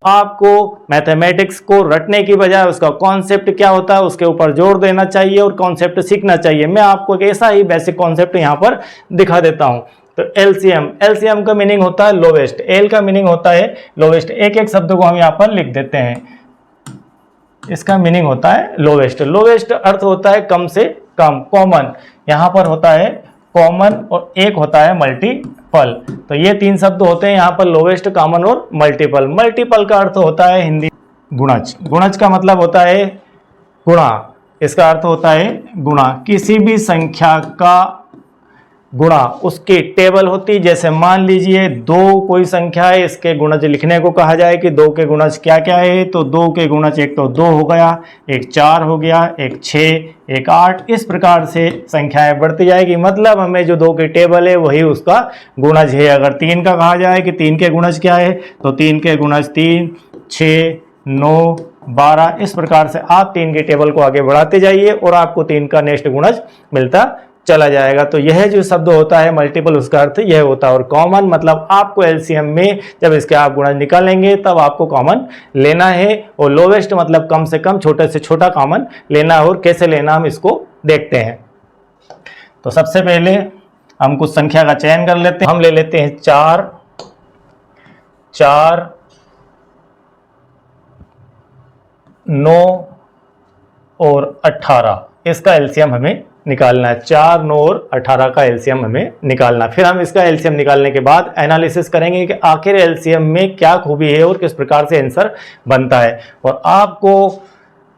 आपको मैथमेटिक्स को रटने की बजाय उसका कॉन्सेप्ट क्या होता है उसके ऊपर जोर देना चाहिए और कॉन्सेप्ट सीखना चाहिए। मैं आपको एक ऐसा ही बेसिक कॉन्सेप्ट यहाँ पर दिखा देता हूँ। तो एलसीएम, एलसीएम का मीनिंग होता है लोवेस्ट, एल का मीनिंग होता है लोवेस्ट। एक एक शब्द को हम यहाँ पर लिख देते हैं। इसका मीनिंग होता है लोवेस्ट। लोवेस्ट अर्थ होता है कम से कम, कॉमन। यहाँ पर होता है कॉमन और एक होता है मल्टीपल। तो ये तीन शब्द होते हैं यहाँ पर, लोवेस्ट, कॉमन और मल्टीपल। मल्टीपल का अर्थ होता है हिंदी गुणज। गुणज का मतलब होता है गुणा, इसका अर्थ होता है गुणा। किसी भी संख्या का गुणा उसकी टेबल होती, जैसे मान लीजिए दो कोई संख्या है, इसके गुणज लिखने को कहा जाए कि दो के गुणज क्या क्या है, तो दो के गुणज एक तो 2 हो गया, एक 4 हो गया, एक 6, एक 8। इस प्रकार से संख्याएं बढ़ती जाएगी। मतलब हमें जो 2 की टेबल है वही उसका गुणज है। अगर 3 का कहा जाए कि 3 के गुणज क्या है, तो 3 के गुणज 3, 6, 9, 12। इस प्रकार से आप 3 की टेबल को आगे बढ़ाते जाइए और आपको 3 का नेक्स्ट गुणज मिलता चला जाएगा। तो यह जो शब्द होता है मल्टीपल, उसका अर्थ यह होता है। और कॉमन मतलब आपको एलसीएम में जब इसके आप गुणज निकालेंगे तब आपको कॉमन लेना है। और लोवेस्ट मतलब कम से कम, छोटे से छोटा कॉमन लेना है। और कैसे लेना हम इसको देखते हैं। तो सबसे पहले हम कुछ संख्या का चयन कर लेते हैं। हम ले लेते हैं 4, 9 और 18। इसका एलसीएम हमें निकालना है। 4, 9 और 18 का एलसीएम हमें निकालना। फिर हम इसका एलसीएम निकालने के बाद एनालिसिस करेंगे कि आखिर एलसीएम में क्या खूबी है और किस प्रकार से आंसर बनता है। और आपको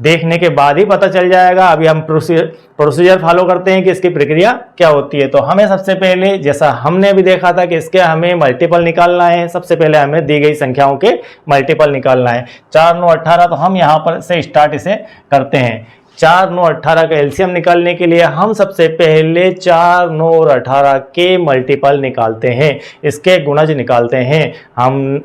देखने के बाद ही पता चल जाएगा। अभी हम प्रोसीजर फॉलो करते हैं कि इसकी प्रक्रिया क्या होती है। तो हमें सबसे पहले, जैसा हमने अभी देखा था कि इसके हमें मल्टीपल निकालना है, सबसे पहले हमें दी गई संख्याओं के मल्टीपल निकालना है। 4, 9, 18। तो हम यहाँ पर से स्टार्ट इसे करते हैं। 4, 9, 18 का एलसीएम निकालने के लिए हम सबसे पहले 4, 9 और 18 के मल्टीपल निकालते हैं, इसके गुणज निकालते हैं। हम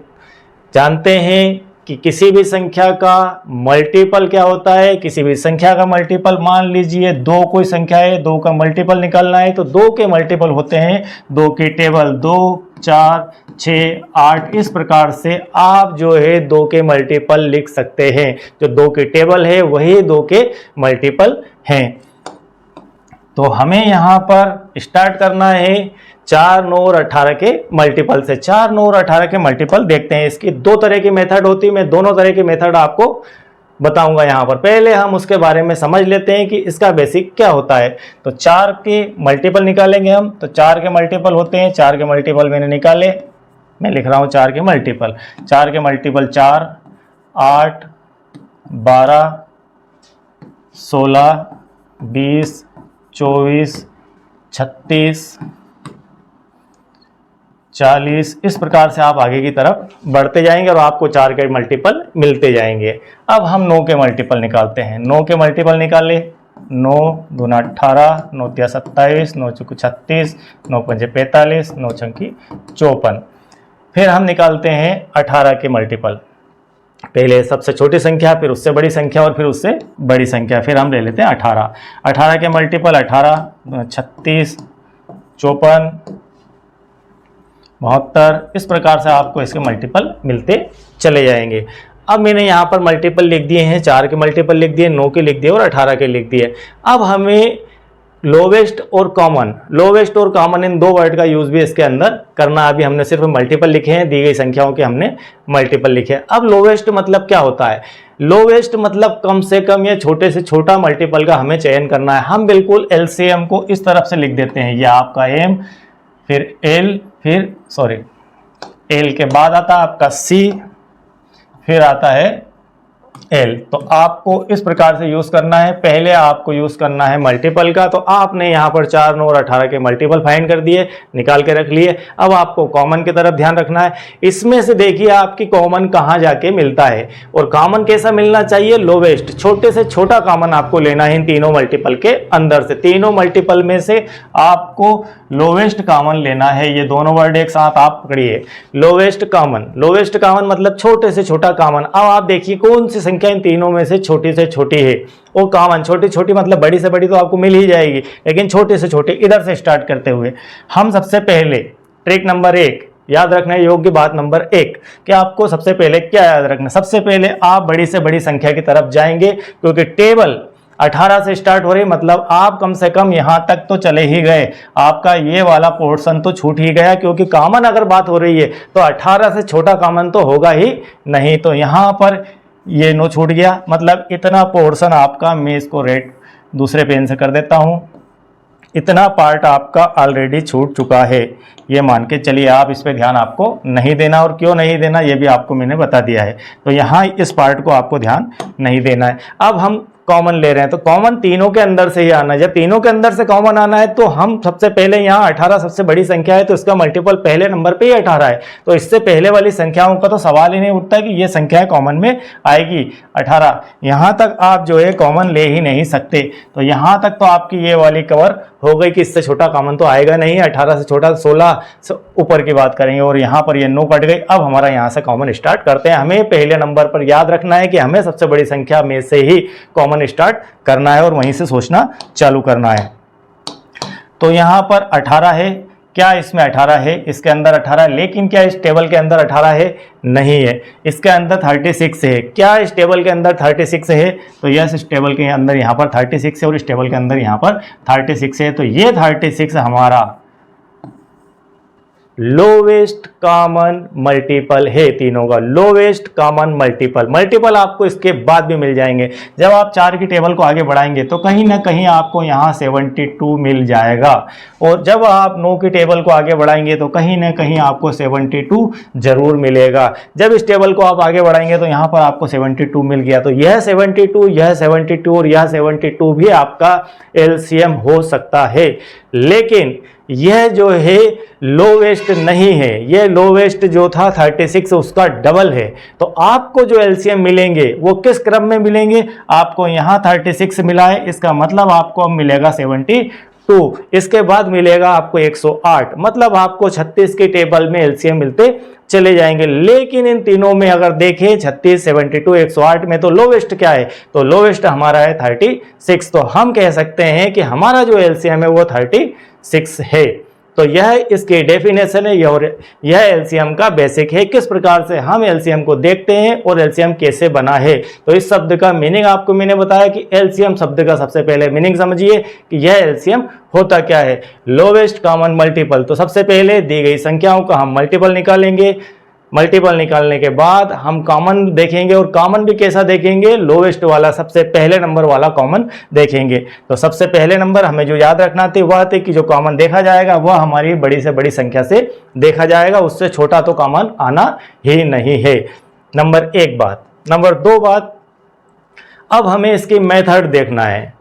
जानते हैं कि किसी भी संख्या का मल्टीपल क्या होता है। किसी भी संख्या का मल्टीपल, मान लीजिए 2 कोई संख्या है, 2 का मल्टीपल निकालना है तो 2 के मल्टीपल होते हैं 2 की टेबल, 2, 4, 6, 8। इस प्रकार से आप जो है 2 के मल्टीपल लिख सकते हैं। जो 2 की टेबल है वही 2 के मल्टीपल हैं। तो हमें यहाँ पर स्टार्ट करना है 4, 9 और 18 के मल्टीपल से। 4, 9 और 18 के मल्टीपल देखते हैं। इसकी 2 तरह की मेथड होती है। मैं दोनों तरह की मेथड आपको बताऊंगा यहाँ पर। पहले हम उसके बारे में समझ लेते हैं कि इसका बेसिक क्या होता है। तो 4 के मल्टीपल निकालेंगे हम। तो 4 के मल्टीपल होते हैं, 4 के मल्टीपल मैंने निकाले, मैं लिख रहा हूँ 4 के मल्टीपल। 4 के मल्टीपल 4, 8, 12, 16, 20, 24, 36, 40। इस प्रकार से आप आगे की तरफ बढ़ते जाएंगे और आपको 4 के मल्टीपल मिलते जाएंगे। अब हम 9 के मल्टीपल निकालते हैं। 9 के मल्टीपल निकाले, 9 दूना 18, 9 तिया 27, 9 चौके 36, 9 पंजे 45, 9 छंकी 54। फिर हम निकालते हैं 18 के मल्टीपल। पहले सबसे छोटी संख्या, फिर उससे बड़ी संख्या और फिर उससे बड़ी संख्या। फिर हम ले लेते हैं 18। 18 के मल्टीपल 18, 36, 54, 72। इस प्रकार से आपको इसके मल्टीपल मिलते चले जाएंगे। अब मैंने यहाँ पर मल्टीपल लिख दिए हैं, 4 के मल्टीपल लिख दिए, 9 के लिख दिए और 18 के लिख दिए। अब हमें लोवेस्ट और कॉमन, लोवेस्ट और कॉमन इन 2 वर्ड का यूज भी इसके अंदर करना। अभी हमने सिर्फ मल्टीपल लिखे हैं, दी गई संख्याओं के हमने मल्टीपल लिखे हैं। अब लोवेस्ट मतलब क्या होता है? लोवेस्ट मतलब कम से कम या छोटे से छोटा मल्टीपल का हमें चयन करना है। हम बिल्कुल एलसीएम को इस तरफ से लिख देते हैं, यह आपका एम, फिर एल, फिर एल के बाद आता है आपका सी, फिर आता है एल। तो आपको इस प्रकार से यूज करना है। पहले आपको यूज करना है मल्टीपल का। तो आपने यहाँ पर 4, 9 और 18 के मल्टीपल फाइंड कर दिए, निकाल के रख लिए। अब आपको कॉमन की तरफ ध्यान रखना है। इसमें से देखिए आपकी कॉमन कहाँ जाके मिलता है और कॉमन कैसा मिलना चाहिए? लोवेस्ट, छोटे से छोटा कॉमन आपको लेना है इन तीनों मल्टीपल के अंदर से। तीनों मल्टीपल में से आपको लोवेस्ट कॉमन लेना है। ये दोनों वर्ड एक साथ आप पकड़िए, लोवेस्ट कॉमन। लोवेस्ट कॉमन मतलब छोटे से छोटा कॉमन। अब आप देखिए कौन सी संख्या इन तीनों में से छोटी है। वो कॉमन, छोटी छोटी मतलब बड़ी से बड़ी तो आपको मिल ही जाएगी, लेकिन छोटे से छोटे इधर से स्टार्ट करते हुए हम सबसे पहले ट्रिक नंबर 1, याद रखने योग्य बात नंबर 1 कि आपको सबसे पहले क्या याद रखना, सबसे पहले आप बड़ी से बड़ी संख्या की तरफ जाएंगे, क्योंकि टेबल 18 से स्टार्ट हो रही, मतलब आप कम से कम यहां तक तो चले ही गए, आपका ये वाला पोर्शन तो छूट ही गया, क्योंकि कॉमन अगर बात हो रही है तो 18 से छोटा कॉमन तो होगा ही नहीं। तो यहां पर ये 9 छूट गया, मतलब इतना पोर्शन आपका, मैं इसको रेड दूसरे पेन से कर देता हूं, इतना पार्ट आपका ऑलरेडी छूट चुका है, ये मान के चलिए। आप इस पे ध्यान आपको नहीं देना, और क्यों नहीं देना ये भी आपको मैंने बता दिया है। तो यहाँ इस पार्ट को आपको ध्यान नहीं देना है। अब हम कॉमन ले रहे हैं, तो कॉमन तीनों के अंदर से ही आना है। जब तीनों के अंदर से कॉमन आना है तो हम सबसे पहले यहाँ 18 सबसे बड़ी संख्या है, तो इसका मल्टीपल पहले नंबर पे ही 18 है, तो इससे पहले वाली संख्याओं का तो सवाल ही नहीं उठता कि ये संख्या कॉमन में आएगी 18। यहाँ तक आप जो है कॉमन ले ही नहीं सकते, तो यहाँ तक तो आपकी ये वाली कवर हो गई कि इससे छोटा कॉमन तो आएगा नहीं। 18 से छोटा 16 से ऊपर की बात करेंगे, और यहाँ पर ये 9 कट गई। अब हमारा यहाँ से कॉमन स्टार्ट करते हैं। हमें पहले नंबर पर याद रखना है कि हमें सबसे बड़ी संख्या में से ही कॉमन स्टार्ट करना है और वहीं से सोचना चालू करना है। तो यहाँ पर 18 है, क्या इसमें 18 है? इसके अंदर 18 है, लेकिन क्या इस टेबल के अंदर 18 है? नहीं है। इसके अंदर 36 है, क्या इस टेबल के अंदर 36 है? तो यस, इस टेबल के अंदर यहाँ पर 36 है और इस टेबल के अंदर यहाँ पर 36 है। तो ये 36 हमारा लोवेस्ट कॉमन मल्टीपल है, तीनों का लोवेस्ट कॉमन मल्टीपल। मल्टीपल आपको इसके बाद भी मिल जाएंगे। जब आप 4 की टेबल को आगे बढ़ाएंगे तो कहीं ना कहीं आपको यहाँ 72 मिल जाएगा, और जब आप 9 की टेबल को आगे बढ़ाएंगे तो कहीं ना कहीं आपको 72 जरूर मिलेगा। जब इस टेबल को आप आगे बढ़ाएंगे तो यहाँ पर आपको 72 मिल गया, तो यह 72, यह 72 और यह 72 भी आपका एलसीएम हो सकता है। लेकिन यह जो है लोवेस्ट नहीं है, यह लोवेस्ट जो था 36 उसका डबल है। तो आपको जो एलसीएम मिलेंगे वो किस क्रम में मिलेंगे? आपको यहाँ 36 मिला है, इसका मतलब आपको अब मिलेगा 72, इसके बाद मिलेगा आपको 108, मतलब आपको 36 के टेबल में एलसीएम मिलते चले जाएंगे। लेकिन इन तीनों में अगर देखें 36, 72, 108 में तो लोवेस्ट क्या है? तो लोवेस्ट हमारा है 36। तो हम कह सकते हैं कि हमारा जो एलसीएम है वो 36 है। तो यह इसकी डेफिनेशन है और यह एलसीएम का बेसिक है। किस प्रकार से हम एलसीएम को देखते हैं और एलसीएम कैसे बना है। तो इस शब्द का मीनिंग आपको मैंने बताया कि एलसीएम शब्द का सबसे पहले मीनिंग समझिए कि यह एलसीएम होता क्या है। लोवेस्ट कॉमन मल्टीपल, तो सबसे पहले दी गई संख्याओं का हम मल्टीपल निकालेंगे। मल्टीपल निकालने के बाद हम कॉमन देखेंगे, और कॉमन भी कैसा देखेंगे? लोवेस्ट वाला, सबसे पहले नंबर वाला कॉमन देखेंगे। तो सबसे पहले नंबर हमें जो याद रखना थी वह थी कि जो कॉमन देखा जाएगा वह हमारी बड़ी से बड़ी संख्या से देखा जाएगा, उससे छोटा तो कॉमन आना ही नहीं है। नंबर 1 बात। नंबर 2 बात, अब हमें इसकी मेथड देखना है।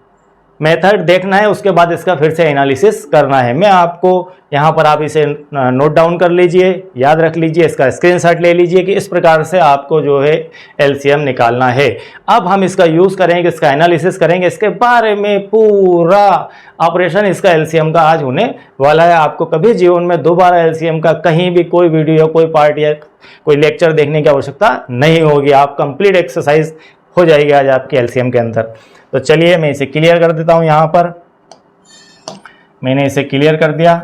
मेथड देखना है, उसके बाद इसका फिर से एनालिसिस करना है। मैं आपको यहाँ पर, आप इसे नोट डाउन कर लीजिए, याद रख लीजिए, इसका स्क्रीनशॉट ले लीजिए कि इस प्रकार से आपको जो है एलसीएम निकालना है। अब हम इसका यूज़ करेंगे, इसका एनालिसिस करेंगे, इसके बारे में पूरा ऑपरेशन इसका एलसीएम का आज होने वाला है। आपको कभी जीवन में दोबारा एलसीएम का कहीं भी कोई वीडियो, कोई पार्ट या कोई लेक्चर देखने की आवश्यकता नहीं होगी। आप कंप्लीट एक्सरसाइज हो जाएगी आज आपके एलसीएम के अंदर। तो चलिए मैं इसे क्लियर कर देता हूं। यहां पर मैंने इसे क्लियर कर दिया।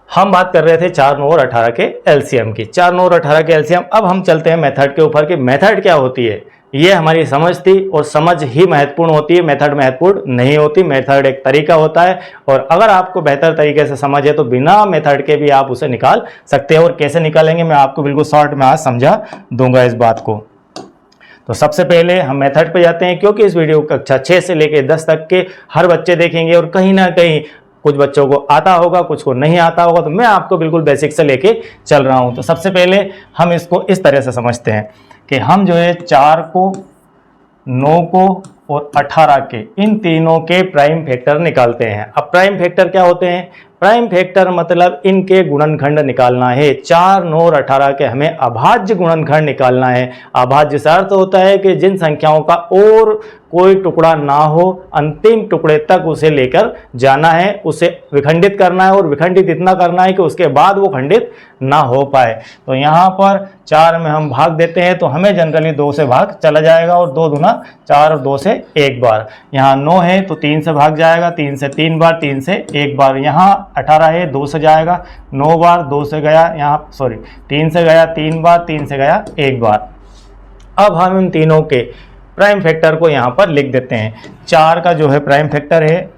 हम बात कर रहे थे 4, 9 और 18 के एलसीएम की, 4, 9 और 18 के एलसीएम। अब हम चलते हैं मेथड के ऊपर कि मेथड क्या होती है। ये हमारी समझ थी, और समझ ही महत्वपूर्ण होती है, मेथड महत्वपूर्ण नहीं होती। मेथड एक तरीका होता है, और अगर आपको बेहतर तरीके से समझ है तो बिना मेथड के भी आप उसे निकाल सकते हैं। और कैसे निकालेंगे मैं आपको बिल्कुल शॉर्ट में आज समझा दूंगा इस बात को। तो सबसे पहले हम मेथड पे जाते हैं, क्योंकि इस वीडियो कक्षा 6 से लेकर 10 तक के हर बच्चे देखेंगे, और कहीं ना कहीं कुछ बच्चों को आता होगा, कुछ को नहीं आता होगा। तो मैं आपको बिल्कुल बेसिक से लेके चल रहा हूं। तो सबसे पहले हम इसको इस तरह से समझते हैं कि हम जो है 4 को, 9 को और 18 के, इन तीनों के प्राइम फैक्टर निकालते हैं। अब प्राइम फैक्टर क्या होते हैं? प्राइम फैक्टर मतलब इनके गुणनखंड निकालना है। 4, 9 और 18 के हमें अभाज्य गुणनखंड निकालना है। अभाज्य से अर्थ होता है कि जिन संख्याओं का और कोई टुकड़ा ना हो, अंतिम टुकड़े तक उसे लेकर जाना है, उसे विखंडित करना है और विखंडित इतना करना है कि उसके बाद वो खंडित ना हो पाए। तो यहाँ पर 4 में हम भाग देते हैं तो हमें जनरली 2 से भाग चला जाएगा और 2 दूना 4 और 2 से 1 बार। यहाँ 9 है तो 3 से भाग जाएगा, 3 से 3 बार, 3 से 1 बार। यहाँ 18 है 2 से जाएगा 9 बार, 2 से गया यहाँ 3 से गया 3 बार, 3 से गया 1 बार। अब हम इन तीनों के प्राइम फैक्टर को यहाँ पर लिख देते हैं। 4 का जो है प्राइम फैक्टर है,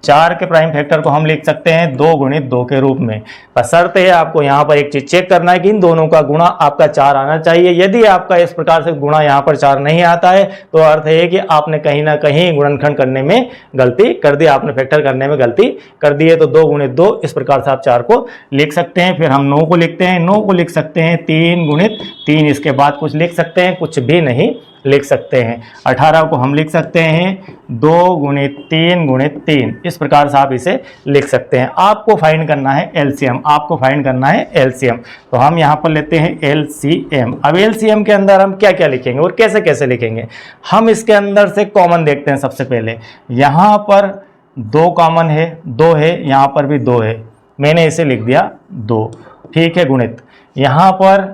4 के प्राइम फैक्टर को हम लिख सकते हैं 2 गुणित 2 के रूप में। बशर्ते है आपको यहाँ पर एक चीज चेक करना है कि इन दोनों का गुणा आपका 4 आना चाहिए। यदि आपका इस प्रकार से गुणा यहाँ पर 4 नहीं आता है तो अर्थ है कि आपने कहीं ना कहीं गुणनखंड करने में गलती कर दी, आपने फैक्टर करने में गलती कर दी है। तो 2 गुणित 2 इस प्रकार से आप 4 को लिख सकते हैं। फिर हम 9 को लिखते हैं, 9 को लिख सकते हैं 3 गुणित 3, इसके बाद कुछ लिख सकते हैं, कुछ भी नहीं लिख सकते हैं। 18 को हम लिख सकते हैं 2 गुणित 3 गुणित 3, इस प्रकार से आप इसे लिख सकते हैं। आपको फाइंड करना है एलसीएम, आपको फाइंड करना है एलसीएम। तो हम यहाँ पर लेते हैं एलसीएम। अब एलसीएम के अंदर हम क्या क्या लिखेंगे और कैसे कैसे लिखेंगे, हम इसके अंदर से कॉमन देखते हैं। सबसे पहले यहाँ पर 2 कॉमन है, 2 है, यहाँ पर भी 2 है, मैंने इसे लिख दिया 2, ठीक है। गुणित यहाँ पर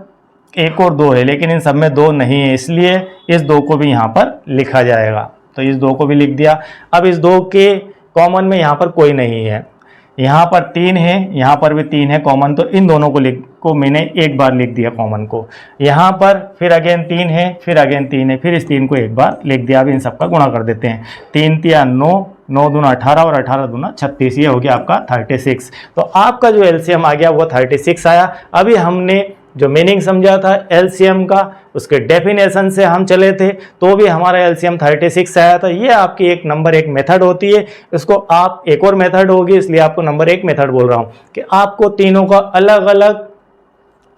1 और 2 है लेकिन इन सब में 2 नहीं है, इसलिए इस 2 को भी यहाँ पर लिखा जाएगा। तो इस 2 को भी लिख दिया। अब इस 2 के कॉमन में यहाँ पर कोई नहीं है, यहाँ पर 3 है, यहाँ पर भी 3 है कॉमन, तो इन दोनों को मैंने एक बार लिख दिया कॉमन को। यहाँ पर फिर अगेन 3 है, फिर अगेन 3 है, फिर इस 3 को एक बार लिख दिया। अब इन सबका गुणा कर देते हैं। 3 तिया 9, 9 दूना 18 और 18 दूना 36, ये हो गया आपका 36। तो आपका जो एलसीएम आ गया वो 36 आया। अभी हमने जो मीनिंग समझा था एलसीएम का, उसके डेफिनेशन से हम चले थे तो भी हमारा एलसीएम 36 आया था। ये आपकी एक नंबर 1 मेथड होती है। इसको आप एक और मेथड होगी, इसलिए आपको नंबर 1 मेथड बोल रहा हूँ कि आपको तीनों का अलग अलग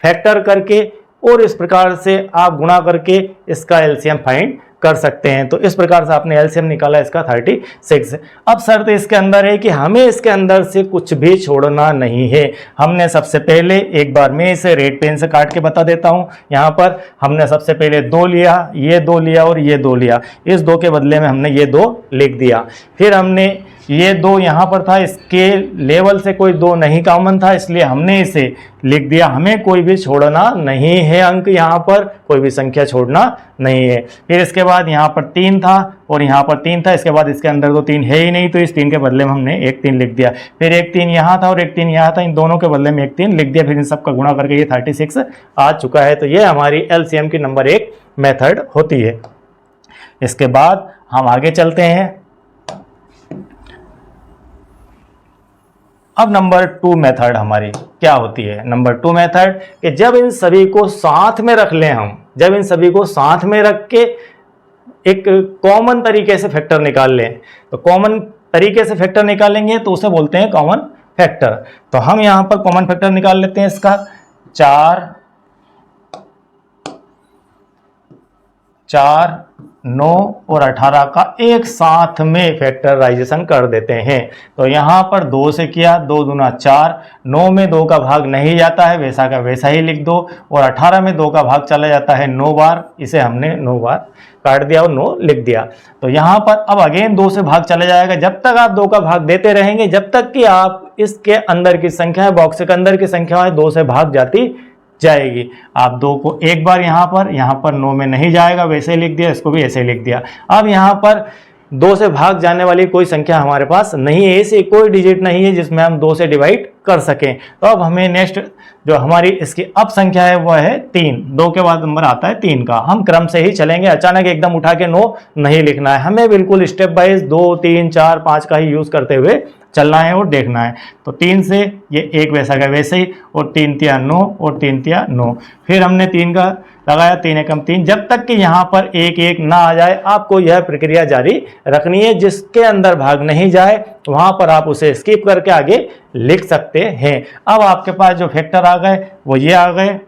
फैक्टर करके और इस प्रकार से आप गुणा करके इसका एलसीएम फाइंड कर सकते हैं। तो इस प्रकार से आपने एलसीएम निकाला इसका 36। अब शर्त इसके अंदर है कि हमें इसके अंदर से कुछ भी छोड़ना नहीं है। हमने सबसे पहले एक बार मैं इसे रेड पेन से काट के बता देता हूं। यहाँ पर हमने सबसे पहले 2 लिया, ये 2 लिया और ये 2 लिया। इस 2 के बदले में हमने ये 2 लिख दिया। फिर हमने ये 2 यहाँ पर था, इसके लेवल से कोई 2 नहीं कॉमन था, इसलिए हमने इसे लिख दिया। हमें कोई भी छोड़ना नहीं है अंक, यहाँ पर कोई भी संख्या छोड़ना नहीं है। फिर इसके बाद यहाँ पर 3 था और यहाँ पर 3 था, इसके बाद इसके अंदर तो 3 है ही नहीं, तो इस 3 के बदले में हमने एक 3 लिख दिया। फिर एक 3 यहाँ था और एक 3 यहाँ था, इन दोनों के बदले में एक 3 लिख दिया। फिर इन सबका गुणा करके ये 36 आ चुका है। तो ये हमारी एलसीएम की नंबर 1 मेथड होती है। इसके बाद हम आगे चलते हैं। अब नंबर 2 मेथड हमारी क्या होती है। नंबर 2 मेथड कि जब इन सभी को साथ में रख लें, हम जब इन सभी को साथ में रख के एक कॉमन तरीके से फैक्टर निकाल लें, तो कॉमन तरीके से फैक्टर निकालेंगे तो उसे बोलते हैं कॉमन फैक्टर। तो हम यहां पर कॉमन फैक्टर निकाल लेते हैं इसका। 4, 9 और 18 का एक साथ में फैक्टराइजेशन कर देते हैं। तो यहाँ पर 2 से किया, 2 दूना 4, 9 में 2 का भाग नहीं जाता है, वैसा का वैसा ही लिख दो। और 18 में 2 का भाग चला जाता है 9 बार, इसे हमने 9 बार काट दिया और 9 लिख दिया। तो यहाँ पर अब अगेन 2 से भाग चला जाएगा। जब तक आप 2 का भाग देते रहेंगे, जब तक कि आप इसके अंदर की संख्या, बॉक्स के अंदर की संख्या 2 से भाग जाती जाएगी। आप 2 को एक बार यहाँ पर 9 में नहीं जाएगा, वैसे ही लिख दिया, इसको भी ऐसे ही लिख दिया। अब यहाँ पर 2 से भाग जाने वाली कोई संख्या हमारे पास नहीं है, ऐसी कोई डिजिट नहीं है जिसमें हम 2 से डिवाइड कर सकें। तो अब हमें नेक्स्ट जो हमारी इसकी अब संख्या है वो है 3। 2 के बाद नंबर आता है 3 का। हम क्रम से ही चलेंगे, अचानक एकदम उठा के 9 नहीं लिखना है, हमें बिल्कुल स्टेप वाइज 2, 3, 4, 5 का ही यूज करते हुए चलना है और देखना है। तो 3 से ये एक वैसा का वैसे ही, और 3 तिया 9 और 3 तिया 9। फिर हमने 3 का लगाया, 3 एकम 3। जब तक कि यहाँ पर 1 1 ना आ जाए आपको यह प्रक्रिया जारी रखनी है। जिसके अंदर भाग नहीं जाए वहां पर आप उसे स्किप करके आगे लिख सकते हैं। अब आपके पास जो फैक्टर आ गए वो ये आ गए,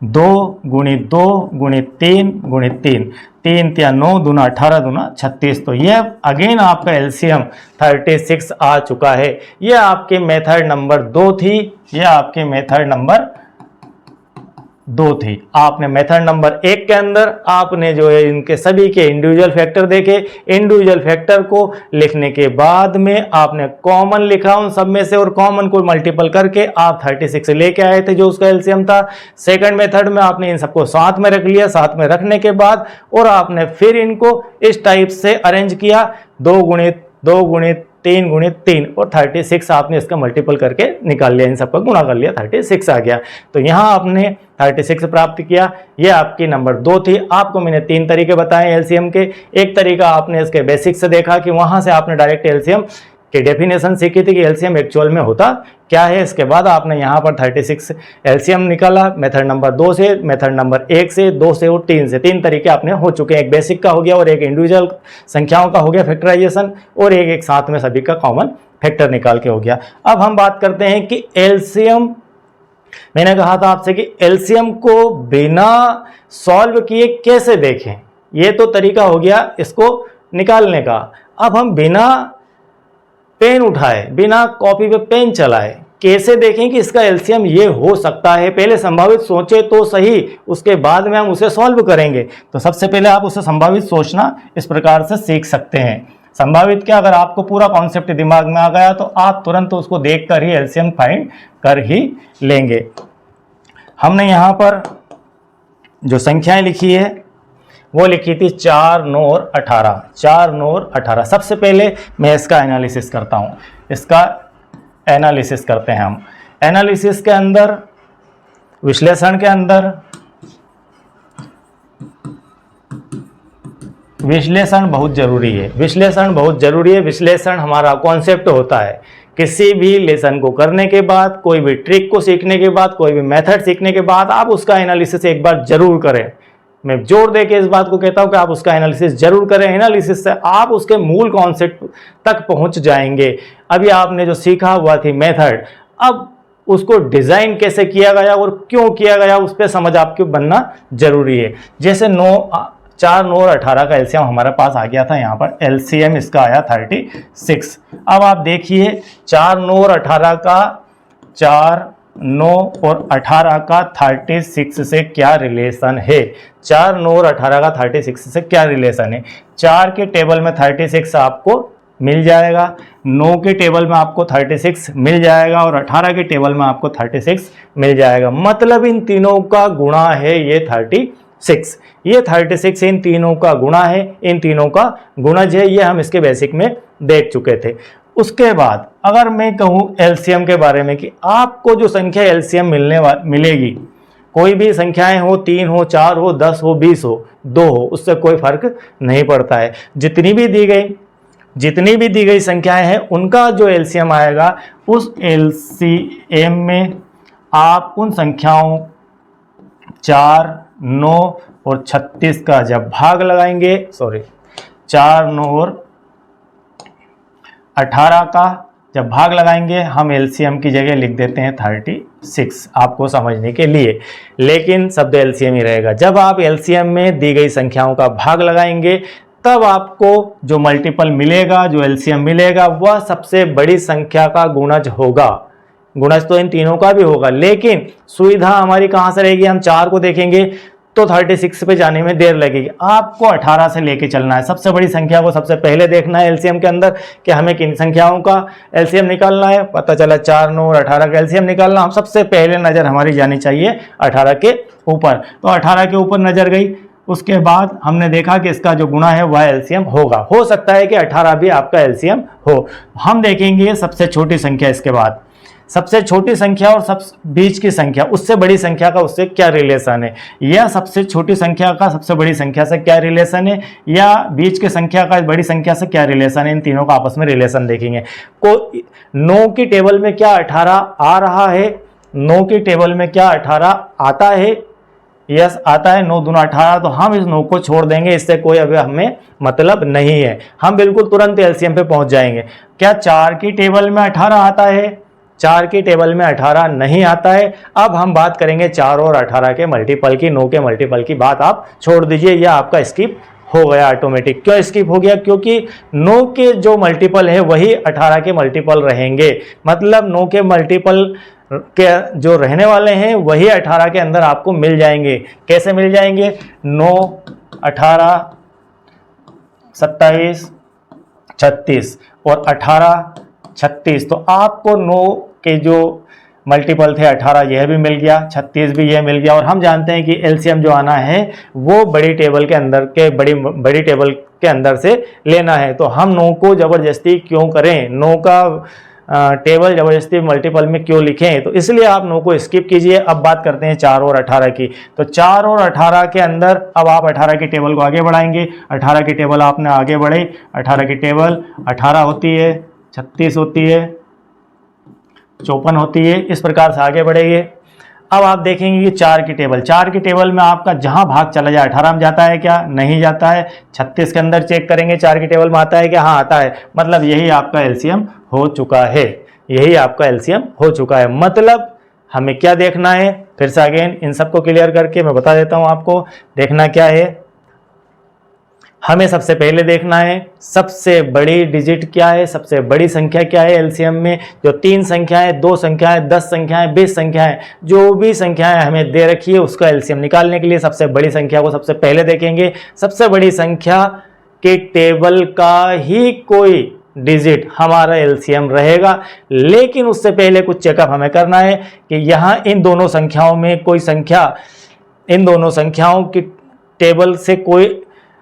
2 गुणित 2 गुणित 3 गुणित 3, 3 तिया 9 दूना 18 दूना 36। तो यह अगेन आपका एलसीएम 36 आ चुका है। यह आपके मेथड नंबर 2 थी, यह आपके मेथड नंबर 2 थी। आपने मेथड नंबर 1 के अंदर आपने जो है इनके सभी के इंडिविजुअल फैक्टर देखे, इंडिविजुअल फैक्टर को लिखने के बाद में आपने कॉमन लिखा उन सब में से और कॉमन को मल्टीपल करके आप 36 लेके आए थे जो उसका एलसीएम था। सेकंड मेथड में आपने इन सबको साथ में रख लिया, साथ में रखने के बाद और आपने फिर इनको इस टाइप से अरेंज किया, 2 गुणित 2 गुणित 3 गुणित 3 और 36 आपने इसका मल्टीपल करके निकाल लिया, इन सबका गुणा कर लिया, 36 आ गया। तो यहाँ आपने 36 प्राप्त किया। ये आपकी नंबर 2 थी। आपको मैंने 3 तरीके बताए एलसीएम के। एक तरीका आपने इसके बेसिक से देखा कि वहां से आपने डायरेक्ट एलसीएम की डेफिनेशन सीखी थी कि एलसीएम एक्चुअल में होता क्या है। इसके बाद आपने यहाँ पर 36 एलसीएम निकाला मेथड नंबर 2 से, मेथड नंबर 1 से, 2 से और 3 से। 3 तरीके आपने हो चुके हैं, एक बेसिक का हो गया और एक इंडिविजुअल संख्याओं का हो गया फैक्टराइजेशन और एक साथ में सभी का कॉमन फैक्टर निकाल के हो गया। अब हम बात करते हैं कि एलसीएम, मैंने कहा था आपसे कि एलसीएम को बिना सॉल्व किए कैसे देखें। ये तो तरीका हो गया इसको निकालने का। अब हम बिना पेन उठाए, बिना कॉपी पे पेन चलाए कैसे देखें कि इसका एलसीएम ये हो सकता है। पहले संभावित सोचे तो सही, उसके बाद में हम उसे सॉल्व करेंगे। तो सबसे पहले आप उसे संभावित सोचना इस प्रकार से सीख सकते हैं। संभावित क्या, अगर आपको पूरा कॉन्सेप्ट दिमाग में आ गया तो आप तुरंत उसको देखकर ही एलसीएम फाइंड कर ही लेंगे। हमने यहाँ पर जो संख्याएं लिखी है वो लिखी थी 4, 9 और 18। 4, 9 और 18। सबसे पहले मैं इसका एनालिसिस करता हूँ। इसका एनालिसिस करते हैं हम। एनालिसिस के अंदर, विश्लेषण के अंदर, विश्लेषण बहुत जरूरी है। विश्लेषण बहुत जरूरी है। विश्लेषण हमारा कॉन्सेप्ट होता है। किसी भी लेसन को करने के बाद, कोई भी ट्रिक को सीखने के बाद, कोई भी मेथड सीखने के बाद आप उसका एनालिसिस एक बार जरूर करें। मैं जोर दे के इस बात को कहता हूं कि आप उसका एनालिसिस जरूर करें। एनालिसिस से आप उसके मूल कॉन्सेप्ट तक पहुंच जाएंगे। अभी आपने जो सीखा हुआ थी मेथड, अब उसको डिजाइन कैसे किया गया और क्यों किया गया उस पर समझ आपको बनना जरूरी है। जैसे 4, 9 और 18 का एलसीएम हमारे पास आ गया था। यहाँ पर एलसीएम इसका आया 36। अब आप देखिए 4, 9 और 18 का 4, 9 और 18 का 36 से क्या रिलेशन है। 4, 9 और 18 का 36 से क्या रिलेशन है। 4 के टेबल में 36 आपको मिल जाएगा, 9 के टेबल में आपको 36 मिल जाएगा और 18 के टेबल में आपको 36 मिल जाएगा। मतलब इन तीनों का गुणा है ये 36। ये 36 इन तीनों का गुणा है, इन तीनों का गुणज है। ये हम इसके बेसिक में देख चुके थे। उसके बाद अगर मैं कहूं एलसीएम के बारे में कि आपको जो संख्या एलसीएम मिलेगी, कोई भी संख्याएं हो, 3 हो, 4 हो, 10 हो, 20 हो, 2 हो, उससे कोई फर्क नहीं पड़ता है। जितनी भी दी गई संख्याएं हैं उनका जो एलसीएम आएगा, उस एलसीएम में आप उन संख्याओं 4, 9 और 36 का जब भाग लगाएंगे, 4, 9 और 18 का जब भाग लगाएंगे, हम एलसीएम की जगह लिख देते हैं 36 आपको समझने के लिए, लेकिन शब्द एलसीएम ही रहेगा। जब आप एलसीएम में दी गई संख्याओं का भाग लगाएंगे तब आपको जो मल्टीपल मिलेगा, जो एलसीएम मिलेगा, वह सबसे बड़ी संख्या का गुणज होगा। गुणज तो इन तीनों का भी होगा, लेकिन सुविधा हमारी कहां से रहेगी। हम 4 को देखेंगे तो 36 पे जाने में देर लगेगी। आपको 18 से लेके चलना है। सबसे बड़ी संख्या को सबसे पहले देखना है एलसीएम के अंदर कि हमें किन संख्याओं का एलसीएम निकालना है। पता चला 4, 9 और 18 का एलसीएम निकालना। हम सबसे पहले नजर हमारी जानी चाहिए 18 के ऊपर। तो 18 के ऊपर नजर गई। उसके बाद हमने देखा कि इसका जो गुणा है वह एलसीएम होगा। हो सकता है कि 18 भी आपका एलसीएम हो। हम देखेंगे सबसे छोटी संख्या। इसके बाद सबसे छोटी संख्या और सब बीच की संख्या, उससे बड़ी संख्या का उससे क्या रिलेशन है, या सबसे छोटी संख्या का सबसे बड़ी संख्या से क्या रिलेशन है, या बीच की संख्या का बड़ी संख्या से क्या रिलेशन है। इन तीनों का आपस में रिलेशन देखेंगे। 9 की टेबल में क्या 18 आ रहा है, 9 की टेबल में क्या 18 आता है। यस आता है। 9 दूना 18। तो हम इस 9 को छोड़ देंगे, इससे कोई अभी हमें मतलब नहीं है। हम बिल्कुल तुरंत एलसीएम पे पहुंच जाएंगे। क्या 4 की टेबल में 18 आता है। 4 की टेबल में 18 नहीं आता है। अब हम बात करेंगे 4 और 18 के मल्टीपल की। 9 के मल्टीपल की बात आप छोड़ दीजिए, यह आपका स्किप हो गया ऑटोमेटिक। क्यों स्किप हो गया? क्योंकि 9 के जो मल्टीपल है वही 18 के मल्टीपल रहेंगे। मतलब 9 के मल्टीपल के जो रहने वाले हैं वही 18 के अंदर आपको मिल जाएंगे। कैसे मिल जाएंगे? 9, 18, 27, 36 और 18, 36। तो आपको 9 के जो मल्टीपल थे 18 यह भी मिल गया, 36 भी यह मिल गया। और हम जानते हैं कि एलसीएम जो आना है वो बड़ी टेबल के अंदर के बड़ी टेबल के अंदर से लेना है। तो हम 9 को ज़बरदस्ती क्यों करें, 9 का टेबल ज़बरदस्ती मल्टीपल में क्यों लिखें? तो इसलिए आप 9 को स्किप कीजिए। अब बात करते हैं 4 और 18 की। तो 4 और 18 के अंदर अब आप 18 की टेबल को आगे बढ़ाएंगे। 18 की टेबल आपने आगे बढ़े, 18 की टेबल 18 होती है, 36 होती है, 54 होती है, इस प्रकार से आगे बढ़ेंगे। अब आप देखेंगे कि 4 की टेबल में आपका जहां भाग चला जाए 18 में जाता है क्या? नहीं जाता है। 36 के अंदर चेक करेंगे 4 की टेबल में आता है क्या? हाँ आता है। मतलब यही आपका एलसीएम हो चुका है, यही आपका एलसीएम हो चुका है। मतलब हमें क्या देखना है, फिर से अगेन इन सबको क्लियर करके मैं बता देता हूं आपको। देखना क्या है, हमें सबसे पहले देखना है सबसे बड़ी डिजिट क्या है, सबसे बड़ी संख्या क्या है एलसीएम में। जो 3 संख्याएं, 2 संख्याएं, 10 संख्याएं, 20 संख्याएं, जो भी संख्याएं हमें दे रखी है उसका एलसीएम निकालने के लिए सबसे बड़ी संख्या को सबसे पहले देखेंगे। सबसे बड़ी संख्या के टेबल का ही कोई डिजिट हमारा एलसीएम रहेगा। लेकिन उससे पहले कुछ चेकअप हमें करना है कि यहाँ इन दोनों संख्याओं में कोई संख्या, इन दोनों संख्याओं की टेबल से कोई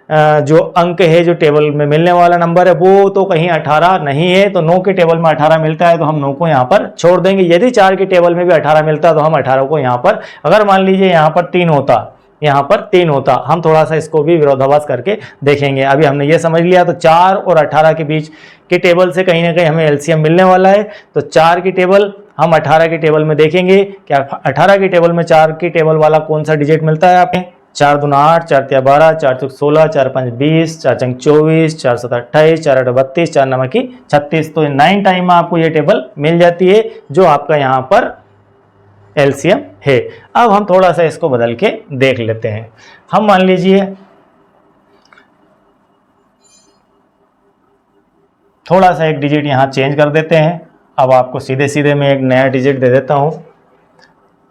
जो अंक है, जो टेबल में मिलने वाला नंबर है वो तो कहीं 18 नहीं है। तो 9 के टेबल में 18 मिलता है तो हम 9 को यहाँ पर छोड़ देंगे। यदि 4 की टेबल में भी 18 मिलता है तो हम 18 को यहाँ पर, अगर मान लीजिए यहाँ पर 3 होता, यहाँ पर 3 होता, हम थोड़ा सा इसको भी विरोधाभास करके देखेंगे। अभी हमने ये समझ लिया। तो 4 और 18 के बीच की टेबल से कहीं ना कहीं हमें एलसीएम मिलने वाला है। तो 4 की टेबल हम 18 की टेबल में देखेंगे क्या 18 की टेबल में 4 की टेबल वाला कौन सा डिजिट मिलता है आपने? 4 दूना 8, 4 तिया 12, 4 चौक 16, 4 5 20, 4 चंग 24, 4 7 28, 4 8 32, 4 9 की 36। तो 9 टाइम में आपको ये टेबल मिल जाती है जो आपका यहाँ पर एलसीएम है। अब हम थोड़ा सा इसको बदल के देख लेते हैं। हम मान लीजिए थोड़ा सा एक डिजिट यहाँ चेंज कर देते हैं। अब आपको सीधे सीधे मैं एक नया डिजिट दे देता हूँ।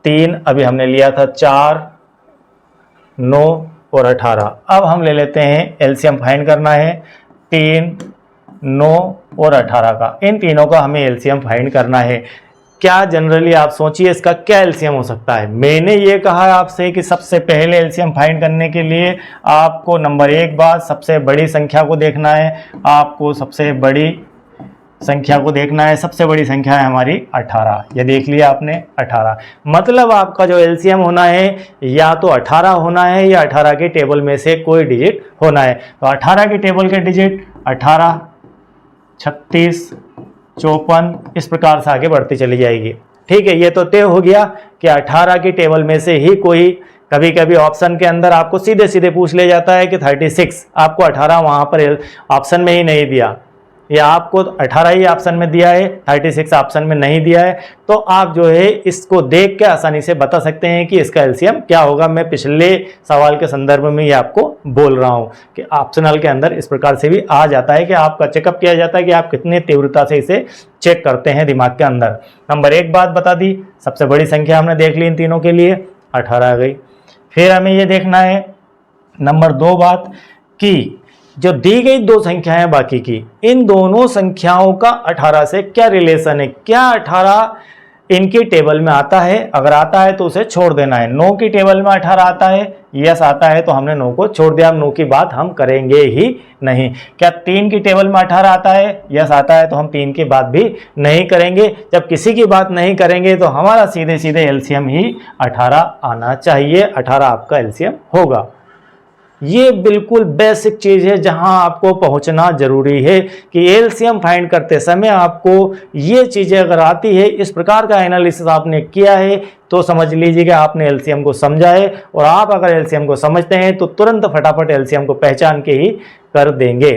3 अभी हमने लिया था, 4, 9 और 18। अब हम ले लेते हैं एलसीएम फाइंड करना है 3, 9 और 18 का। इन तीनों का हमें एलसीएम फाइंड करना है। क्या जनरली आप सोचिए इसका क्या एलसीएम हो सकता है। मैंने ये कहा आपसे कि सबसे पहले एलसीएम फाइंड करने के लिए आपको नंबर 1 बात सबसे बड़ी संख्या को देखना है। आपको सबसे बड़ी संख्या को देखना है। सबसे बड़ी संख्या है हमारी 18, ये देख लिया आपने 18। मतलब आपका जो एलसीएम होना है या तो 18 होना है या 18 के टेबल में से कोई डिजिट होना है। तो 18 के टेबल के डिजिट 18, 36, 54 इस प्रकार से आगे बढ़ती चली जाएगी। ठीक है, ये तो तय हो गया कि 18 की टेबल में से ही कोई, कभी कभी ऑप्शन के अंदर आपको सीधे सीधे पूछ ले जाता है कि 36, आपको 18 वहां पर ऑप्शन में ही नहीं दिया, या आपको 18 ही ऑप्शन में दिया है, 36 ऑप्शन में नहीं दिया है। तो आप जो है इसको देख के आसानी से बता सकते हैं कि इसका एलसीएम क्या होगा। मैं पिछले सवाल के संदर्भ में ये आपको बोल रहा हूँ कि ऑप्शनल के अंदर इस प्रकार से भी आ जाता है कि आपका चेकअप किया जाता है कि आप कितनी तीव्रता से इसे चेक करते हैं दिमाग के अंदर। नंबर 1 बात बता दी, सबसे बड़ी संख्या हमने देख ली इन तीनों के लिए, 18 आ गई। फिर हमें ये देखना है नंबर 2 बात कि जो दी गई 2 संख्याएं बाकी की, इन दोनों संख्याओं का 18 से क्या रिलेशन है। क्या 18 इनकी टेबल में आता है? अगर आता है तो उसे छोड़ देना है। 9 की टेबल में 18 आता है, यस आता है, तो हमने 9 को छोड़ दिया। अब 9 की बात हम करेंगे ही नहीं। क्या 3 की टेबल में 18 आता है? यस आता है, तो हम 3 की बात भी नहीं करेंगे। जब किसी की बात नहीं करेंगे तो हमारा सीधे सीधे एलसीएम ही 18 आना चाहिए। 18 आपका एलसीएम होगा। ये बिल्कुल बेसिक चीज है जहां आपको पहुंचना जरूरी है कि एलसीएम फाइंड करते समय आपको ये चीजें अगर आती है, इस प्रकार का एनालिसिस आपने किया है, तो समझ लीजिए कि आपने एलसीएम को समझा है। और आप अगर एलसीएम को समझते हैं तो तुरंत फटाफट एलसीएम को पहचान के ही कर देंगे।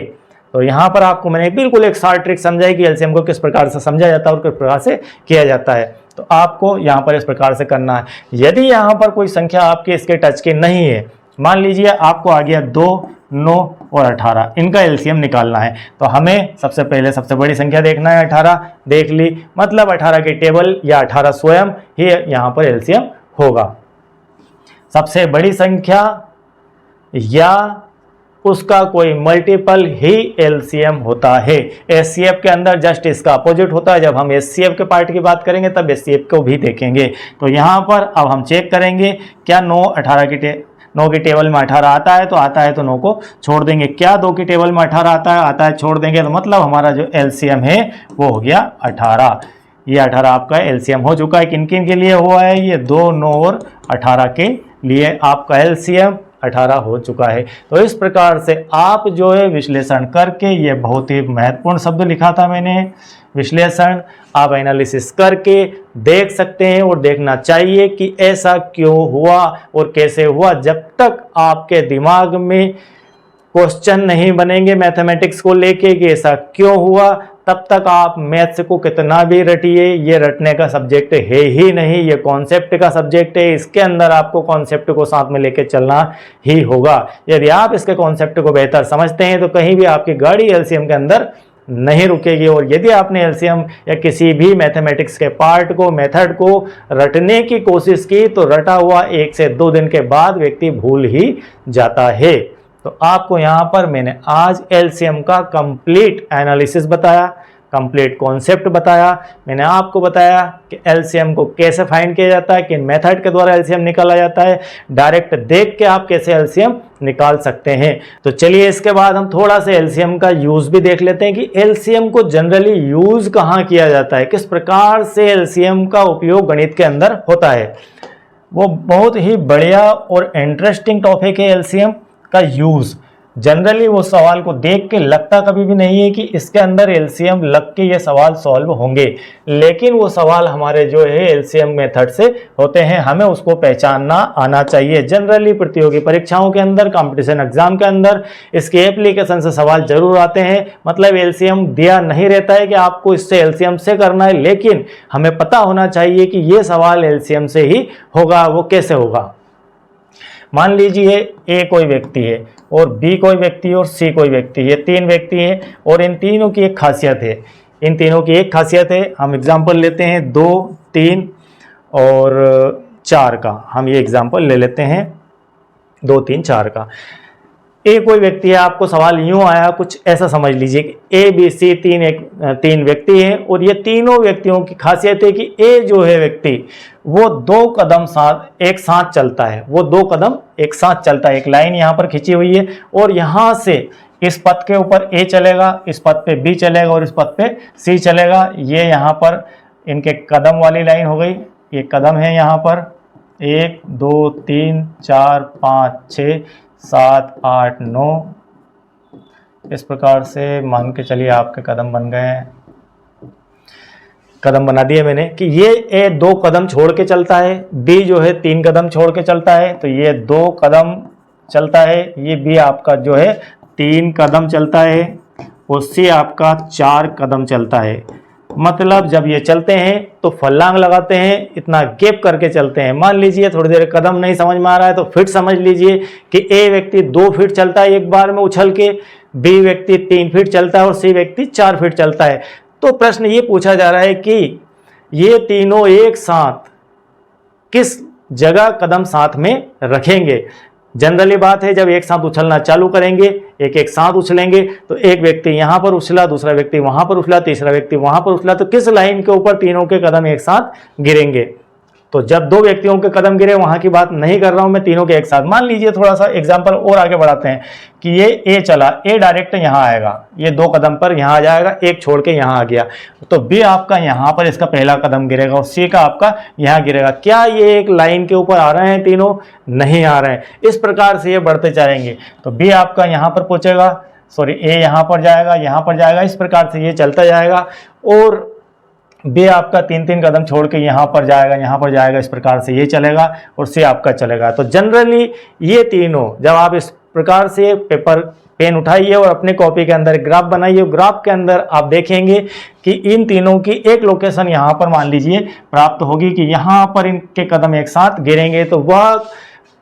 तो यहाँ पर आपको मैंने बिल्कुल एक शॉर्ट ट्रिक समझाई कि एलसीएम को किस प्रकार से समझा जाता है और किस प्रकार से किया जाता है। तो आपको यहाँ पर इस प्रकार से करना है। यदि यहाँ पर कोई संख्या आपके इसके टच की नहीं है, मान लीजिए आपको आ गया 2, 9 और 18, इनका एलसीएम निकालना है। तो हमें सबसे पहले सबसे बड़ी संख्या देखना है, 18 देख ली, मतलब 18 की टेबल या 18 स्वयं ही यहाँ पर एलसीएम होगा। सबसे बड़ी संख्या या उसका कोई मल्टीपल ही एलसीएम होता है। एचसीएफ के अंदर जस्ट इसका अपोजिट होता है। जब हम एचसीएफ के पार्ट की बात करेंगे तब एचसीएफ को भी देखेंगे। तो यहाँ पर अब हम चेक करेंगे क्या 9 की टेबल में 18 आता है, तो आता है तो 9 को छोड़ देंगे। क्या 2 की टेबल में 18 आता है छोड़ देंगे, तो मतलब हमारा जो एलसीएम है वो हो गया 18। ये 18 आपका एलसीएम हो चुका है। किन किन के लिए हुआ है, ये 2, 9 और 18 के लिए आपका एलसीएम 18 हो चुका है। तो इस प्रकार से आप जो है विश्लेषण करके, ये बहुत ही महत्वपूर्ण शब्द लिखा था मैंने, विश्लेषण, आप एनालिसिस करके देख सकते हैं और देखना चाहिए कि ऐसा क्यों हुआ और कैसे हुआ। जब तक आपके दिमाग में क्वेश्चन नहीं बनेंगे मैथमेटिक्स को लेके कि ऐसा क्यों हुआ, तब तक आप मैथ्स को कितना भी रटिए, ये रटने का सब्जेक्ट है ही नहीं, ये कॉन्सेप्ट का सब्जेक्ट है। इसके अंदर आपको कॉन्सेप्ट को साथ में लेके चलना ही होगा। यदि आप इसके कॉन्सेप्ट को बेहतर समझते हैं तो कहीं भी आपकी गाड़ी एलसीएम के अंदर नहीं रुकेगी। और यदि आपने एलसीएम या किसी भी मैथमेटिक्स के पार्ट को, मेथड को रटने की कोशिश की तो रटा हुआ 1 से 2 दिन के बाद व्यक्ति भूल ही जाता है। तो आपको यहाँ पर मैंने आज एलसीएम का कंप्लीट एनालिसिस बताया, कंप्लीट कॉन्सेप्ट बताया। मैंने आपको बताया कि एलसीएम को कैसे फाइंड किया जाता है, किन मेथड के द्वारा एलसीएम निकाला जाता है, डायरेक्ट देख के आप कैसे एलसीएम निकाल सकते हैं। तो चलिए इसके बाद हम थोड़ा सा एलसीएम का यूज भी देख लेते हैं कि एलसीएम को जनरली यूज कहाँ किया जाता है, किस प्रकार से एलसीएम का उपयोग गणित के अंदर होता है। वो बहुत ही बढ़िया और इंटरेस्टिंग टॉपिक है एलसीएम का यूज। जनरली वो सवाल को देख के लगता कभी भी नहीं है कि इसके अंदर एलसीएम लग के ये सवाल सॉल्व होंगे, लेकिन वो सवाल हमारे जो है एलसीएम मेथड से होते हैं, हमें उसको पहचानना आना चाहिए। जनरली प्रतियोगी परीक्षाओं के अंदर, कंपटीशन एग्जाम के अंदर इसके एप्लीकेशन से सवाल जरूर आते हैं। मतलब एलसीएम दिया नहीं रहता है कि आपको इससे एलसीएम से करना है, लेकिन हमें पता होना चाहिए कि ये सवाल एलसीएम से ही होगा। वो कैसे होगा, मान लीजिए ए कोई व्यक्ति है और बी कोई व्यक्ति है और सी कोई व्यक्ति है, 3 व्यक्ति हैं और इन तीनों की एक खासियत है। इन तीनों की एक खासियत है, हम एग्जांपल लेते हैं 2, 3 और 4 का। हम ये एग्जांपल ले लेते हैं 2, 3, 4 का। ए कोई व्यक्ति है, आपको सवाल यूं आया, कुछ ऐसा समझ लीजिए कि ए बी सी 3 व्यक्ति हैं और ये तीनों व्यक्तियों की खासियत है कि ए जो है व्यक्ति वो 2 कदम एक साथ चलता है। वो 2 कदम एक साथ चलता है। एक लाइन यहाँ पर खींची हुई है और यहाँ से इस पथ के ऊपर ए चलेगा, इस पथ पे बी चलेगा और इस पथ पे सी चलेगा। ये यहाँ पर इनके कदम वाली लाइन हो गई। ये कदम है यहाँ पर 1 2 3 4 5 6 7 8 9, इस प्रकार से मान के चलिए आपके कदम बन गए हैं। कदम बना दिए मैंने कि ये ए 2 कदम छोड़ के चलता है, बी जो है 3 कदम छोड़ के चलता है, तो ये 2 कदम चलता है। ये बी आपका जो है 3 कदम चलता है और सी आपका 4 कदम चलता है। मतलब जब ये चलते हैं तो फल्लांग लगाते हैं, इतना गैप करके चलते हैं। मान लीजिए थोड़ी देर कदम नहीं समझ में आ रहा है तो फिट समझ लीजिए कि ए व्यक्ति 2 फीट चलता है एक बार में उछल के, बी व्यक्ति 3 फीट चलता है और सी व्यक्ति 4 फीट चलता है। तो प्रश्न ये पूछा जा रहा है कि ये तीनों एक साथ किस जगह कदम साथ में रखेंगे। जनरली बात है, जब एक साथ उछलना चालू करेंगे, एक साथ उछलेंगे, तो एक व्यक्ति यहाँ पर उछला, दूसरा व्यक्ति वहां पर उछला, तीसरा व्यक्ति वहां पर उछला, तो किस लाइन के ऊपर तीनों के कदम एक साथ गिरेंगे। तो जब 2 व्यक्तियों के कदम गिरे, वहां की बात नहीं कर रहा हूं मैं, तीनों के एक साथ। मान लीजिए थोड़ा सा एग्जांपल और आगे बढ़ाते हैं कि ये ए चला, ए डायरेक्ट यहां आएगा, ये 2 कदम पर यहां आ जाएगा, एक छोड़ के यहां आ गया, तो बी आपका यहां पर इसका पहला कदम गिरेगा और सी का आपका यहां गिरेगा। क्या ये एक लाइन के ऊपर आ रहे हैं तीनों? नहीं आ रहे हैं। इस प्रकार से ये बढ़ते जाएंगे, तो बी आपका यहां पर पहुंचेगा, सॉरी ए यहां पर जाएगा, यहां पर जाएगा, इस प्रकार से ये चलता जाएगा और बी आपका 3-3 कदम छोड़ के यहाँ पर जाएगा, इस प्रकार से ये चलेगा और सी आपका चलेगा। तो जनरली ये तीनों, जब आप इस प्रकार से पेन उठाइए और अपने कॉपी के अंदर ग्राफ बनाइए, ग्राफ के अंदर आप देखेंगे कि इन तीनों की एक लोकेशन यहाँ पर मान लीजिए प्राप्त होगी कि यहाँ पर इनके कदम एक साथ गिरेंगे, तो वह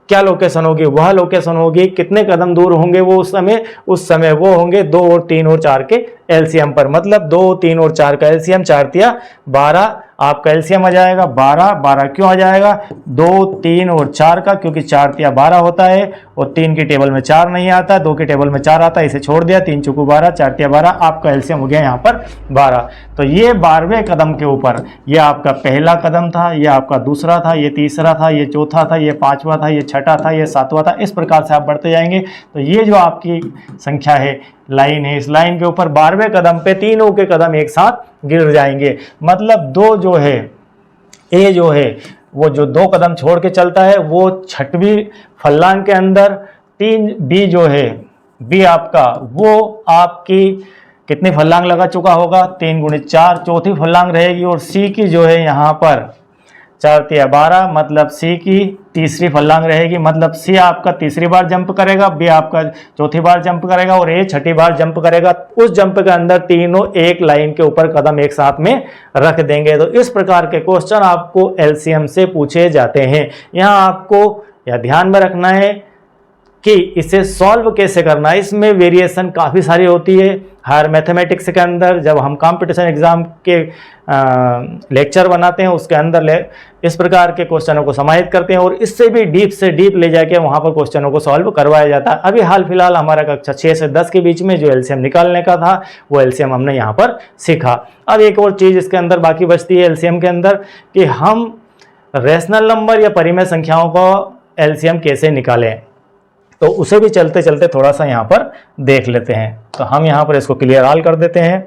क्या लोकेशन होगी, वह लोकेशन होगी, कितने कदम दूर होंगे वो उस समय वो होंगे 2 और 3 और 4 के एलसीएम पर। मतलब 2, 3 और 4 का एलसीएम 4 तिया 12 आपका एलसीएम आ जाएगा। 12 क्यों आ जाएगा, 2, 3 और 4 का, क्योंकि 4 तिया 12 होता है और 3 की टेबल में 4 नहीं आता, 2 की टेबल में 4 आता है, इसे छोड़ दिया, 3 चौको 12, 4 तिया 12, आपका एलसीएम हो गया यहाँ पर 12। तो ये 12वें कदम के ऊपर, ये आपका पहला कदम था, ये आपका दूसरा था, ये तीसरा था, ये चौथा था, ये 5वां था, ये 6ठा था, ये 7वां था। इस प्रकार से आप बढ़ते जाएंगे। तो ये जो आपकी संख्या है, लाइन है, इस लाइन के ऊपर 12वें कदम पे तीनों के कदम एक साथ गिर जाएंगे। मतलब 2 जो है, ए जो है वो जो 2 कदम छोड़ के चलता है वो 6वीं फल्लांग के अंदर, 3 बी जो है, बी आपका वो आपकी कितनी फल्लांग लगा चुका होगा, 3 गुणित 4 चौथी फल्लांग रहेगी। और सी की जो है यहाँ पर 4 तिया 12, मतलब सी की तीसरी फल्लांग रहेगी। मतलब सी आपका तीसरी बार जंप करेगा, बी आपका चौथी बार जंप करेगा और ए 6ठी बार जंप करेगा। उस जंप के अंदर तीनों एक लाइन के ऊपर कदम एक साथ में रख देंगे। तो इस प्रकार के क्वेश्चन आपको एलसीएम से पूछे जाते हैं। यहाँ आपको यह ध्यान में रखना है कि इसे सॉल्व कैसे करना है। इसमें वेरिएशन काफ़ी सारी होती है। हर मैथमेटिक्स के अंदर जब हम कंपटीशन एग्जाम के लेक्चर बनाते हैं उसके अंदर इस प्रकार के क्वेश्चनों को समाहित करते हैं और इससे भी डीप से डीप ले जाके वहाँ पर क्वेश्चनों को सॉल्व करवाया जाता है। अभी हाल फिलहाल हमारा कक्षा 6 से 10 के बीच में जो एलसीएम निकालने का था वो एलसीएम हमने यहाँ पर सीखा। अब एक और चीज़ इसके अंदर बाकी बचती है एलसीएम के अंदर कि हम रेशनल नंबर या परिमेय संख्याओं को एलसीएम कैसे निकालें, तो उसे भी चलते चलते थोड़ा सा यहाँ पर देख लेते हैं। तो हम यहाँ पर इसको क्लियर ऑल कर देते हैं।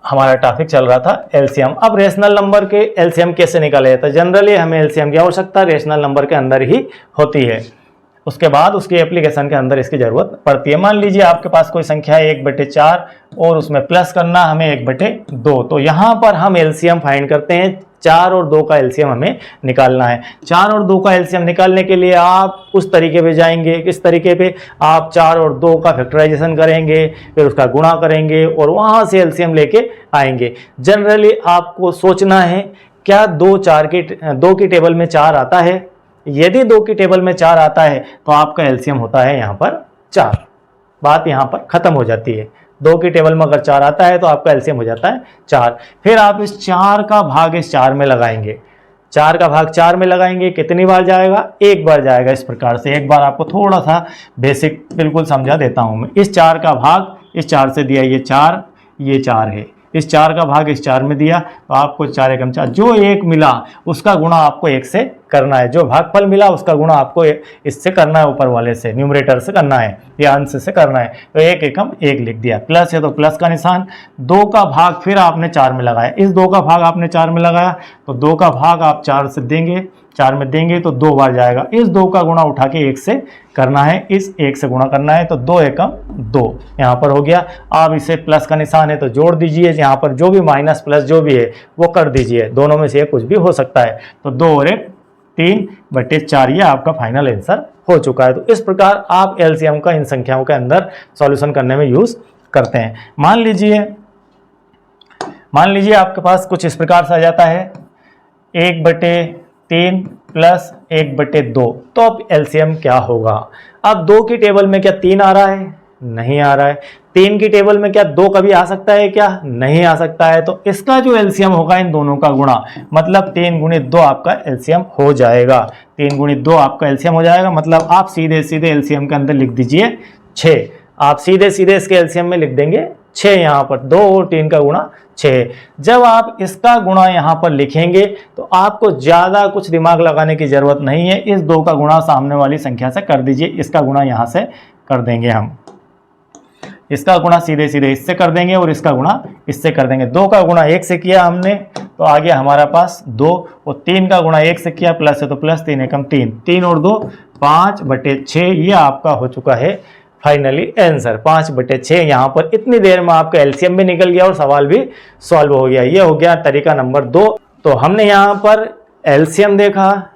हमारा टॉपिक चल रहा था एलसीएम। अब रेशनल नंबर के एलसीएम कैसे निकाले जाता है। जनरली हमें एलसीएम की आवश्यकता रेशनल नंबर के अंदर ही होती है, उसके बाद उसकी एप्लीकेशन के अंदर इसकी जरूरत पड़ती है। मान लीजिए आपके पास कोई संख्या है 1/4 और उसमें प्लस करना हमें 1/2, तो यहाँ पर हम एलसीएम फाइंड करते हैं। 4 और 2 का एलसीएम हमें निकालना है। 4 और 2 का एलसीएम निकालने के लिए आप उस तरीके पे जाएंगे, किस तरीके पे, आप 4 और 2 का फैक्टराइजेशन करेंगे, फिर उसका गुणा करेंगे और वहाँ से एलसीएम लेके आएंगे। जनरली आपको सोचना है क्या 2 की टेबल में 4 आता है। यदि 2 की टेबल में 4 आता है तो आपका एलसीएम होता है यहाँ पर 4। बात यहाँ पर खत्म हो जाती है। 2 की टेबल में अगर 4 आता है तो आपका एलसीएम हो जाता है 4। फिर आप इस 4 का भाग इस 4 में लगाएंगे। 4 का भाग 4 में लगाएंगे, कितनी बार जाएगा, एक बार जाएगा। इस प्रकार से एक बार आपको थोड़ा सा बेसिक बिल्कुल समझा देता हूँ मैं। इस 4 का भाग इस 4 से दिया, ये 4 है। इस 4 का भाग इस 4 में दिया तो आपको 4 एकम 4, जो 1 मिला उसका गुणा आपको 1 से करना है। जो भागफल मिला उसका गुणा आपको इससे करना है, ऊपर वाले से, न्यूमरेटर से करना है या अंश से करना है। तो 1 एकम 1 लिख दिया। प्लस है तो प्लस का निशान। 2 का भाग फिर आपने 4 में लगाया। इस 2 का भाग आपने 4 में लगाया तो 2 का भाग आप 4 से देंगे, 4 में देंगे तो 2 बार जाएगा। इस 2 का गुणा उठा के 1 से करना है, इस 1 से गुणा करना है। तो 2 एकम 2 यहाँ पर हो गया। आप इसे प्लस का निशान है तो जोड़ दीजिए, यहाँ पर जो भी माइनस प्लस जो भी है वो कर दीजिए, दोनों में से कुछ भी हो सकता है। तो 2 और 1 3/4 ये आपका फाइनल आंसर हो चुका है। तो इस प्रकार आप एलसीएम का इन संख्याओं के अंदर सॉल्यूशन करने में यूज करते हैं। मान लीजिए आपके पास कुछ इस प्रकार से आ जाता है 1/3 प्लस 1/2। तो अब एलसीएम क्या होगा। अब 2 की टेबल में क्या 3 आ रहा है, नहीं आ रहा है। 3 की टेबल में क्या 2 कभी आ सकता है, क्या नहीं आ सकता है। तो इसका जो एलसीएम होगा इन दोनों का गुणा, मतलब 3 × 2 आपका एलसीएम हो जाएगा। 3 × 2 आपका एलसीएम हो जाएगा। मतलब आप सीधे सीधे एलसीएम के अंदर लिख दीजिए 6। आप सीधे सीधे इसके एलसीएम में लिख देंगे 6। यहाँ पर 2 और 3 का गुणा 6। जब आप इसका गुणा यहाँ पर लिखेंगे तो आपको ज़्यादा कुछ दिमाग लगाने की ज़रूरत नहीं है। इस 2 का गुणा सामने वाली संख्या से कर दीजिए। इसका गुणा यहाँ से कर देंगे हम, इसका गुणा सीधे सीधे इससे कर देंगे और इसका गुणा इससे कर देंगे। 2 का गुणा 1 से किया हमने तो आ गया हमारा पास 2, और 3 का गुणा 1 से किया, प्लस है तो प्लस, 3 एकम 3, 3 और 2 5/6। ये आपका हो चुका है फाइनली आंसर 5/6। यहाँ पर इतनी देर में आपका एलसीएम भी निकल गया और सवाल भी सॉल्व हो गया। ये हो गया तरीका नंबर 2। तो हमने यहाँ पर एलसीएम देखा,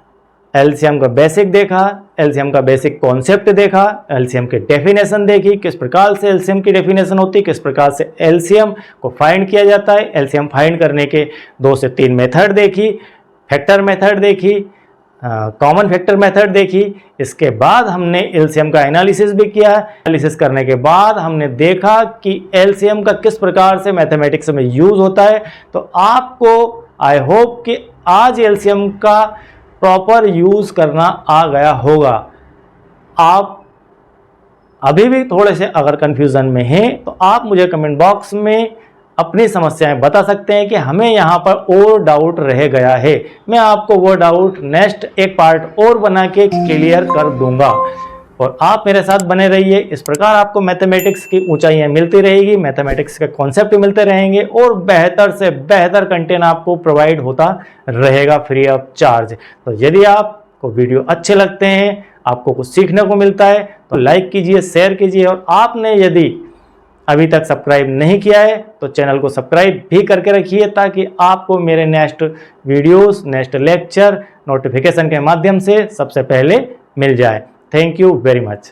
एलसीएम का बेसिक देखा, एलसीएम का बेसिक कॉन्सेप्ट देखा, एलसीएम की डेफिनेशन देखी, किस प्रकार से एलसीएम की डेफिनेशन होती है, किस प्रकार से एलसीएम को फाइंड किया जाता है। एलसीएम फाइंड करने के 2 से 3 मेथड देखी, फैक्टर मेथड देखी, कॉमन फैक्टर मेथड देखी। इसके बाद हमने एलसीएम का एनालिसिस भी किया। एनालिसिस करने के बाद हमने देखा कि एलसीएम का किस प्रकार से मैथमेटिक्स में यूज होता है। तो आपको आई होप कि आज एलसीएम का प्रॉपर यूज करना आ गया होगा। आप अभी भी थोड़े से अगर कंफ्यूजन में हैं तो आप मुझे कमेंट बॉक्स में अपनी समस्याएं बता सकते हैं कि हमें यहाँ पर और डाउट रह गया है। मैं आपको वो डाउट नेक्स्ट एक पार्ट और बना के क्लियर कर दूंगा। और आप मेरे साथ बने रहिए। इस प्रकार आपको मैथमेटिक्स की ऊंचाइयां मिलती रहेगी, मैथमेटिक्स के कॉन्सेप्ट मिलते रहेंगे और बेहतर से बेहतर कंटेंट आपको प्रोवाइड होता रहेगा फ्री ऑफ चार्ज। तो यदि आपको वीडियो अच्छे लगते हैं, आपको कुछ सीखने को मिलता है तो लाइक कीजिए, शेयर कीजिए। और आपने यदि अभी तक सब्सक्राइब नहीं किया है तो चैनल को सब्सक्राइब भी करके रखिए, ताकि आपको मेरे next videos, next lecture notification के माध्यम से सबसे पहले मिल जाए। Thank you very much.